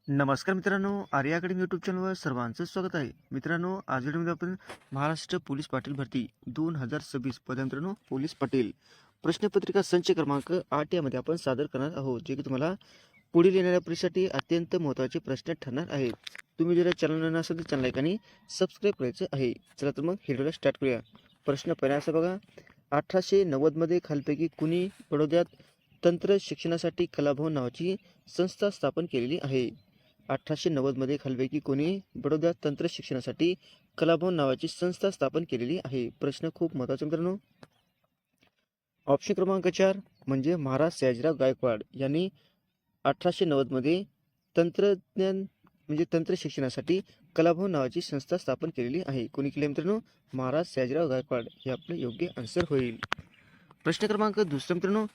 नमस्कार मित्रांनो, Arya academy YouTube चॅनलवर सर्वांचं स्वागत आहे. मित्रांनो, आज व्हिडिओमध्ये आपण महाराष्ट्र पोलीस पाटील भरती 2026 पदे मित्रांनो पोलीस पाटील प्रश्नपत्रिका संच क्रमांक 8 यामध्ये आपण सादर करणार आहोत, जे की तुम्हाला पुढील येणाऱ्या परीक्षेसाठी अत्यंत महत्त्वाचे प्रश्न ठरणार आहेत. तुम्ही जर चॅनल नवीन असेल तर चॅनल लाईक आणि सबस्क्राईब करायचं आहे. चला तर मग व्हिडिओला स्टार्ट करूया. प्रश्न पहिला असा बघा, 1890 मध्ये खालपैकी कुणी बडोद्यात तंत्र शिक्षणासाठी कलाभवन नावाची संस्था स्थापन केलेली आहे? 1890 मध्ये खालपैकी कोणी बडोद्यात तंत्र शिक्षणासाठी कलाभवन नावाची संस्था स्थापन केलेली आहे? प्रश्न खूप महत्त्वाचा मित्रांनो. ऑप्शन क्रमांक 4 म्हणजे महाराज सयाजीराव गायकवाड यांनी 1890 मध्ये तंत्रज्ञान म्हणजे तंत्र शिक्षणासाठी कलाभवन नावाची संस्था स्थापन केलेली आहे. कोणी केली मित्रांनो? महाराज सयाजीराव गायकवाड. हे आपलं योग्य आन्सर होईल. प्रश्न क्रमांक दुसरा मित्रांनो,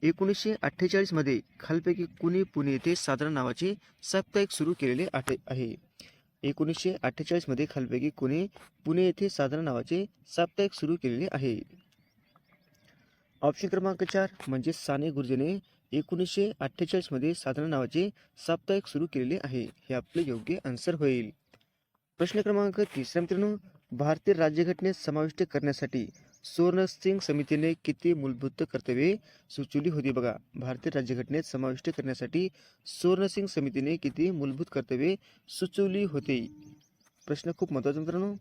1948 मध्ये खालपैकी कुणी पुणे येथे साधारण नावाचे साप्ताहिक सुरू केलेले आहे? 1948 मध्ये खालपैकी कुणी पुणे येथे साधारण नावाचे साप्ताहिक सुरू केलेले आहे? ऑप्शन क्रमांक 4 म्हणजे साने गुरुजीने 1948 मध्ये साधारण नावाचे साप्ताहिक सुरू केलेले आहे. हे आपले योग्य आन्सर होईल. प्रश्न क्रमांक तिसरा मित्रांनो, भारतीय राज्यघटनेत समाविष्ट करण्यासाठी सुवर्णसिंग समितीने किती मूलभूत कर्तव्ये सुचवली होती? बघा, भारतीय राज्यघटनेत समाविष्ट करण्यासाठी सुवर्णसिंग समितीने किती मूलभूत कर्तव्ये सुचवली होती? प्रश्न खूप महत्त्वाचा मित्रांनो.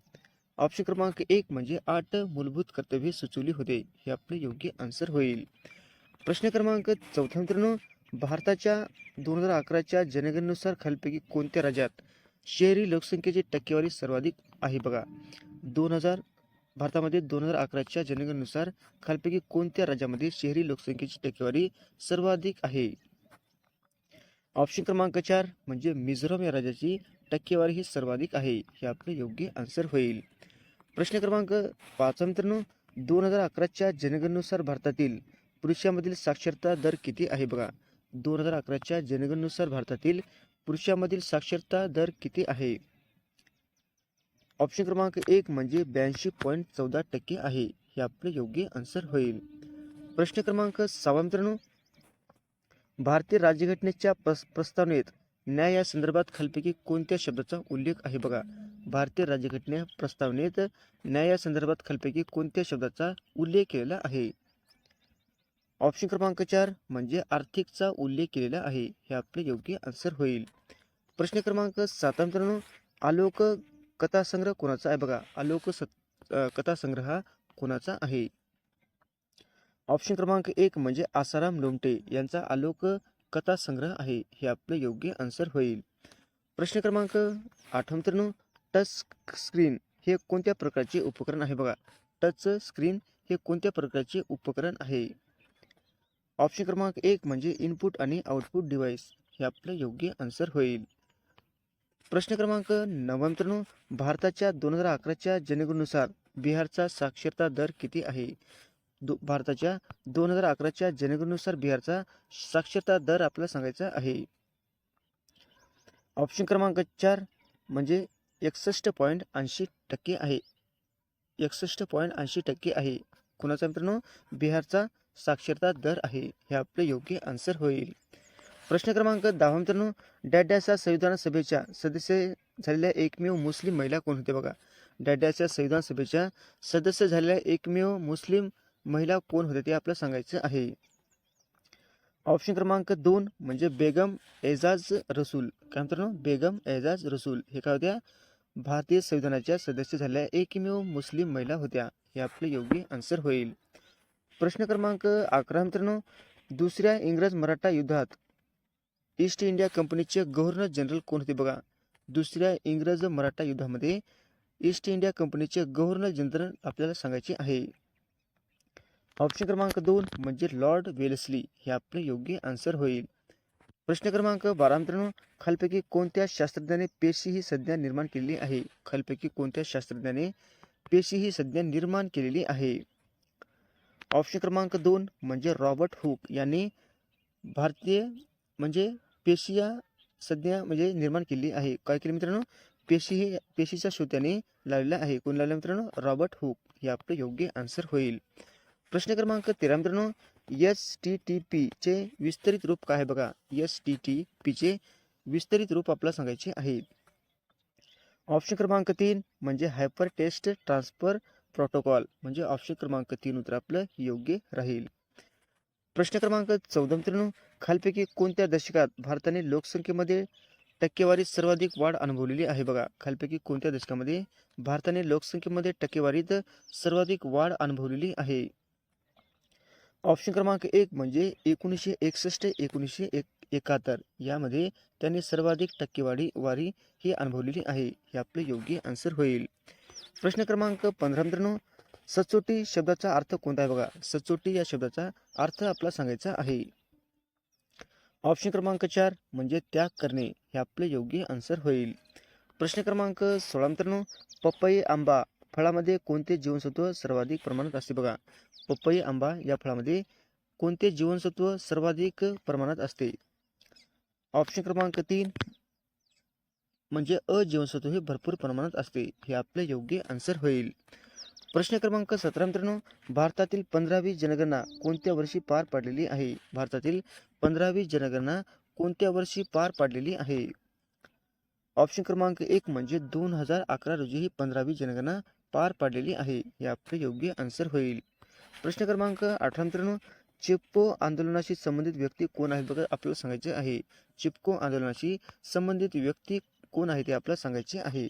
ऑप्शन क्रमांक 1 म्हणजे 8 मूलभूत कर्तव्ये सुचवली होते. हे आपले योग्य आन्सर होईल. प्रश्न क्रमांक चौथा मित्रांनो, भारताच्या 2011च्या जनगणनेनुसार खालीलपैकी कोणत्या राज्यात शहरी लोकसंख्येची टक्केवारी सर्वाधिक आहे? बघा, भारतामध्ये 2011च्या जनगणनेनुसार खालीलपैकी कोणत्या राज्यामध्ये शहरी लोकसंख्येची टक्केवारी सर्वाधिक आहे? ऑप्शन क्रमांक 4 म्हणजे मिझोराम या राज्याची टक्केवारी ही सर्वाधिक आहे. हे आपले योग्य आन्सर होईल. प्रश्न क्रमांक 5 मित्रांनो, 2011च्या जनगणनेनुसार भारतातील पुरुषांमधील साक्षरता दर किती आहे? बघा, 2011च्या जनगणनेनुसार भारतातील पुरुषांमधील साक्षरता दर किती आहे? ऑप्शन क्रमांक 1 म्हणजे 82.14% आहे. हे आपले योग्य आन्सर होईल. प्रश्न क्रमांक 6 मित्रांनो, भारतीय राज्यघटनेच्या प्रस्तावनेत न्याय या संदर्भात खालीलपैकी कोणत्या शब्दाचा उल्लेख आहे? बघा, भारतीय राज्यघटने प्रस्तावनेत न्याय या संदर्भात खालीलपैकी कोणत्या शब्दाचा उल्लेख केलेला आहे? ऑप्शन क्रमांक 4 म्हणजे आर्थिकचा उल्लेख केलेला आहे. हे आपले योग्य आन्सर होईल. प्रश्न क्रमांक 7 मित्रांनो, आलोक कथासंग्रह कोणाचा आहे? बघा, आलोक कथासंग्रह हा कोणाचा आहे? ऑप्शन क्रमांक 1 म्हणजे आसाराम लोमटे यांचा आलोक कथासंग्रह आहे. हे आपले योग्य आन्सर होईल. प्रश्न क्रमांक 8 मित्रांनो, टच स्क्रीन हे कोणत्या प्रकारचे उपकरण आहे? बघा, टच स्क्रीन हे कोणत्या प्रकारचे उपकरण आहे? ऑप्शन क्रमांक 1 म्हणजे इनपुट आणि आउटपुट डिव्हाइस. हे आपलं योग्य आन्सर होईल. प्रश्न क्रमांक 9 मित्रांनो, भारताच्या 2011च्या जनगणनेनुसार बिहारचा साक्षरता दर किती आहे? भारताच्या 2011च्या जनगणनेनुसार बिहारचा साक्षरता दर आपल्याला सांगायचा आहे. ऑप्शन क्रमांक 4 म्हणजे 61.80% आहे. 61.80% आहे. कुणाचा मित्रांनो? बिहारचा साक्षरता दर आहे. हे आपले योग्य आन्सर होईल. प्रश्न क्रमांक 10 मित्रांनो, डॅड्याच्या संविधान सभेच्या सदस्य झालेल्या एकमेव मुस्लिम महिला कोण होते? बघा, डॅड्याच्या संविधान सभेच्या सदस्य झालेल्या एकमेव मुस्लिम महिला कोण होते ते आपल्याला सांगायचं आहे. ऑप्शन क्रमांक 2 म्हणजे बेगम एजाज रसूल. काय मित्रांनो? बेगम एजाज रसूल हे काय होत्या? भारतीय संविधानाच्या सदस्य झालेल्या एकमेव मुस्लिम महिला होत्या. हे आपले योग्य आन्सर होईल. प्रश्न क्रमांक 11 मित्रांनो, दुसऱ्या इंग्रज मराठा युद्धात ईस्ट इंडिया कंपनीचे गव्हर्नर जनरल कोण होते? बघा, दुसऱ्या इंग्रज मराठा युद्धामध्ये ईस्ट इंडिया कंपनीचे गव्हर्नर जनरल आपल्याला सांगायचे आहे. ऑप्शन क्रमांक 2 म्हणजे लॉर्ड वेल्सली. हे आपले योग्य आन्सर होईल. प्रश्न क्रमांक 12 मित्रांनो, खालीलपैकी कोणत्या शास्त्रज्ञाने पेशी ही संज्ञा निर्माण केलेली आहे? खालीलपैकी कोणत्या शास्त्रज्ञाने पेशी ही संज्ञा निर्माण केलेली आहे? ऑप्शन क्रमांक 2 म्हणजे रॉबर्ट हुक यांनी भारतीय म्हणजे पेशी या संज्ञा म्हणजे निर्माण केली आहे. काय केली मित्रांनो? पेशीचा शोध त्याने लावलेला आहे. कोण लावला मित्रांनो? Robert Hooke. हे आपलं योग्य आन्सर होईल. प्रश्न क्रमांक 13 मित्रांनो, STTP चे विस्तरित रूप काय आहे? बघा, STTP चे विस्तारित रूप आपल्याला सांगायचे आहे. ऑप्शन क्रमांक 3 म्हणजे हायपर टेस्ट ट्रान्सफर प्रोटोकॉल, म्हणजे ऑप्शन क्रमांक 3 उत्तर आपलं योग्य राहील. प्रश्न क्रमांक 14 मित्रांनो, खालपैकी कोणत्या दशकात भारताने लोकसंख्येमध्ये टक्केवारीत सर्वाधिक वाढ अनुभवलेली आहे? बघा, खालपैकी कोणत्या दशकामध्ये भारताने लोकसंख्येमध्ये टक्केवारीत सर्वाधिक वाढ अनुभवलेली आहे? ऑप्शन क्रमांक 1 म्हणजे 1961 1971 यामध्ये त्यांनी सर्वाधिक टक्केवारी ही अनुभवलेली आहे. हे आपले योग्य आन्सर होईल. प्रश्न क्रमांक 15 मित्रांनो, सचोटी शब्दाचा अर्थ कोणता आहे? बघा, सचोटी या शब्दाचा अर्थ आपला सांगायचा आहे. ऑप्शन क्रमांक 4 म्हणजे त्याग करणे, हे आपले योग्य आन्सर होईल. प्रश्न क्रमांक 16 मित्रांनो, पपई आंबा फळामध्ये कोणते जीवनसत्व सर्वाधिक प्रमाणात असते? बघा, पपई आंबा या फळामध्ये कोणते जीवनसत्व सर्वाधिक प्रमाणात असते? ऑप्शन क्रमांक 3 म्हणजे अ जीवनसत्व हे भरपूर प्रमाणात असते. हे आपले योग्य आन्सर होईल. प्रश्न क्रमांक 17 मित्रांनो, भारतातील 15वी जनगणना कोणत्या वर्षी पार पाडलेली आहे? भारतातील 15वी जनगणना कोणत्या वर्षी पार पाडलेली आहे? ऑप्शन क्रमांक 1 म्हणजे 2011 रोजी ही 15वी जनगणना पार पाडलेली आहे. हे आपले योग्य आन्सर होईल. प्रश्न क्रमांक 18 मित्रांनो, चिपको आंदोलनाशी संबंधित व्यक्ती कोण आहे? बघा, आपल्याला सांगायचे आहे. चिपको आंदोलनाशी संबंधित व्यक्ती कोण आहे ते आपल्याला सांगायचे आहे.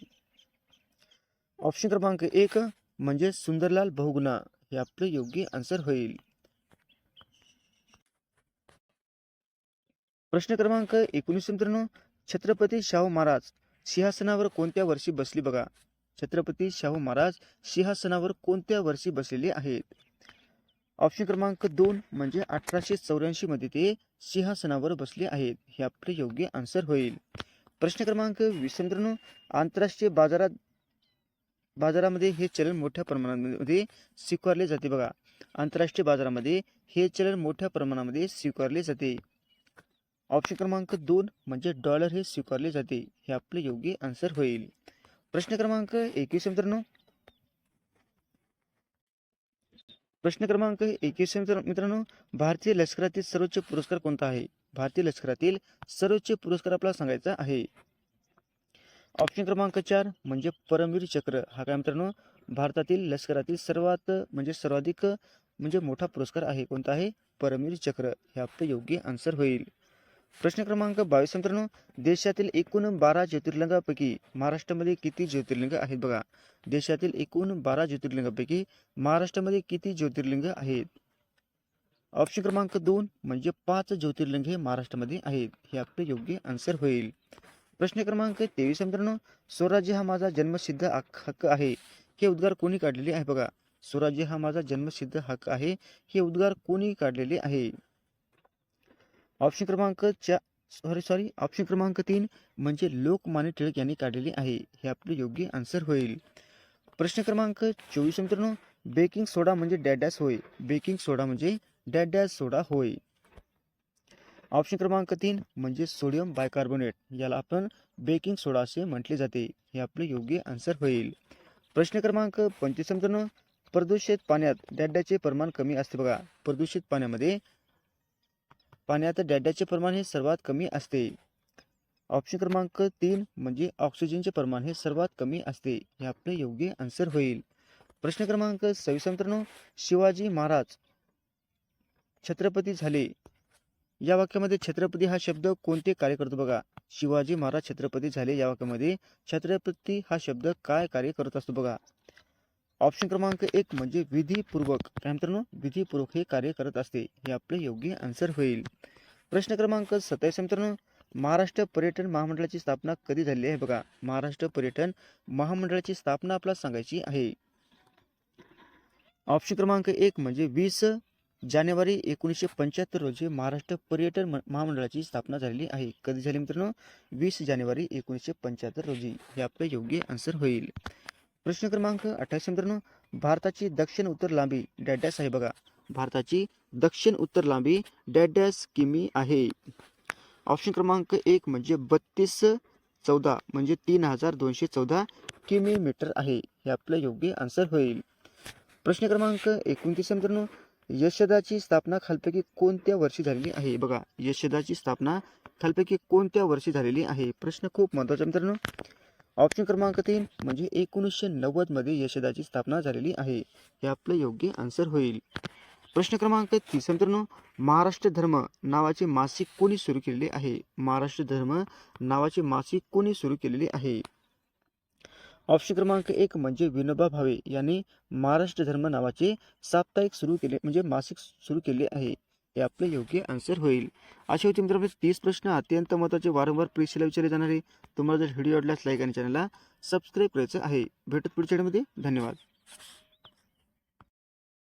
ऑप्शन क्रमांक 1 म्हणजे सुंदरलाल बहुगुणा, हे आपले योग्य आन्सर होईल. प्रश्न क्रमांक 19 मित्रांनो, छत्रपती शाहू महाराज सिंहासनावर कोणत्या वर्षी बसली? बघा, छत्रपती शाहू महाराज सिंहासनावर कोणत्या वर्षी बसलेले आहेत? ऑप्शन क्रमांक 2 म्हणजे 1884 मध्ये ते सिंहासनावर बसले आहेत. हे आपले योग्य आन्सर होईल. प्रश्न क्रमांक 20 मित्रांनो, आंतरराष्ट्रीय बाजारामध्ये हे चलन मोठ्या प्रमाणामध्ये स्वीकारले जाते. बघा, आंतरराष्ट्रीय बाजारामध्ये हे चलन मोठ्या प्रमाणामध्ये स्वीकारले जाते. ऑप्शन क्रमांक 2 म्हणजे डॉलर हे स्वीकारले जाते. हे आपले योग्य आन्सर होईल. प्रश्न क्रमांक 21 मित्रांनो, मित्रांनो, भारतीय लष्करातील सर्वोच्च पुरस्कार कोणता आहे? भारतीय लष्करातील सर्वोच्च पुरस्कार आपल्याला सांगायचा आहे. ऑप्शन क्रमांक 4 म्हणजे परमवीर चक्र. हा काय मित्रांनो, भारतातील लष्करातील सर्वाधिक मोठा पुरस्कार आहे. कोणता आहे? परमवीर चक्र. हे आपले योग्य आन्सर होईल. प्रश्न क्रमांक 22 मित्रांनो, देशातील एकूण 12 ज्योतिर्लिंगापैकी महाराष्ट्रामध्ये किती ज्योतिर्लिंग आहेत? बघा, देशातील एकूण 12 ज्योतिर्लिंगापैकी महाराष्ट्रामध्ये किती ज्योतिर्लिंग आहेत? ऑप्शन क्रमांक 2 म्हणजे 5 ज्योतिर्लिंग हे महाराष्ट्रामध्ये आहेत. हे आपले योग्य आन्सर होईल. प्रश्न क्रमांक 23 मित्रांनो, स्वराज्य हा माझा जन्मसिद्ध हक्क आहे, हे उद्गार कोणी काढलेले आहे? बघा, स्वराज्य हा माझा जन्मसिद्ध हक्क आहे, हे उद्गार कोणी काढलेले आहे? ऑप्शन क्रमांक 3 म्हणजे लोकमान्य टिळक यांनी काढलेले आहे. हे आपले योग्य आन्सर होईल. प्रश्न क्रमांक 24 मित्रांनो, बेकिंग सोडा म्हणजे डॅश होय. बेकिंग सोडा म्हणजे डॅश सोडा होय. ऑप्शन क्रमांक 3 म्हणजे सोडियम बायकार्बोनेट, याला आपण बेकिंग सोडा असे म्हटले जाते. हे आपले योग्य आन्सर होईल. प्रश्न क्रमांक 25 मित्रांनो, प्रदूषित पाण्यात डॅशचे प्रमाण कमी असते. बघा, प्रदूषित पाण्यात डॅशचे प्रमाण हे सर्वात कमी असते. ऑप्शन क्रमांक 3 म्हणजे ऑक्सिजनचे प्रमाण हे सर्वात कमी असते. हे आपले योग्य आन्सर होईल. प्रश्न क्रमांक 26 मित्रांनो, शिवाजी महाराज छत्रपती झाले या वाक्यामध्ये छत्रपती हा शब्द कोणते कार्य करतो? बघा, शिवाजी महाराज छत्रपती झाले या वाक्यामध्ये छत्रपती हा शब्द काय कार्य करत असतो? बघा, ऑप्शन क्रमांक 1 म्हणजे विधीपूर्वक. काय मित्रांनो, विधीपूर्वक हे कार्य करत असते. हे आपले योग्य आन्सर होईल. प्रश्न क्रमांक 27 मित्रांनो, महाराष्ट्र पर्यटन महामंडळाची स्थापना कधी झाली आहे? बघा, महाराष्ट्र पर्यटन महामंडळाची स्थापना आपल्याला सांगायची आहे. ऑप्शन क्रमांक 1 म्हणजे 20 जानेवारी 1975 रोजी महाराष्ट्र पर्यटन महामंडळाची स्थापना झालेली आहे. कधी झाली मित्रांनो? 20 जानेवारी 1975 रोजी. हे आपले योग्य आन्सर होईल. प्रश्न क्रमांक 28 मित्रांनो, भारताची दक्षिण उत्तर लांबी डॅश आहे. बघा, भारताची दक्षिण उत्तर लांबी डॅश किमी आहे. ऑप्शन क्रमांक 1 म्हणजे 3214 म्हणजे 3214 किमी मीटर आहे. हे आपलं योग्य आन्सर होईल. प्रश्न क्रमांक 29 मित्रांनो, यशदाची स्थापना खालपैकी कोणत्या वर्षी झालेली आहे? बघा, यशदाची स्थापना खालीलपैकी कोणत्या वर्षी झालेली आहे? प्रश्न खूप महत्त्वाचा मित्रांनो. ऑप्शन क्रमांक 3 म्हणजे 1990 मध्ये यशदाची स्थापना झालेली आहे. हे आपलं योग्य आन्सर होईल. प्रश्न क्रमांक 30 मित्रांनो, महाराष्ट्र धर्म नावाचे मासिक कोणी सुरू केलेले आहे? महाराष्ट्र धर्म नावाचे मासिक कोणी सुरू केलेले आहे? ऑप्शन क्रमांक 1 म्हणजे विनोबा भावे यांनी महाराष्ट्र धर्म नावाचे साप्ताहिक सुरू केले म्हणजे मासिक सुरू केले आहे. हे आपले योग्य आन्सर होईल. असे होते मित्रांनो 30 प्रश्न अत्यंत महत्त्वाचे वारंवार परीक्षेला विचारले जाणारे. तुम्हाला जर व्हिडिओ आवडल्यास लाईक आणि चॅनलला सबस्क्राईब करायचं आहे. भेटत पुढच्या व्हिडिओमध्ये. धन्यवाद.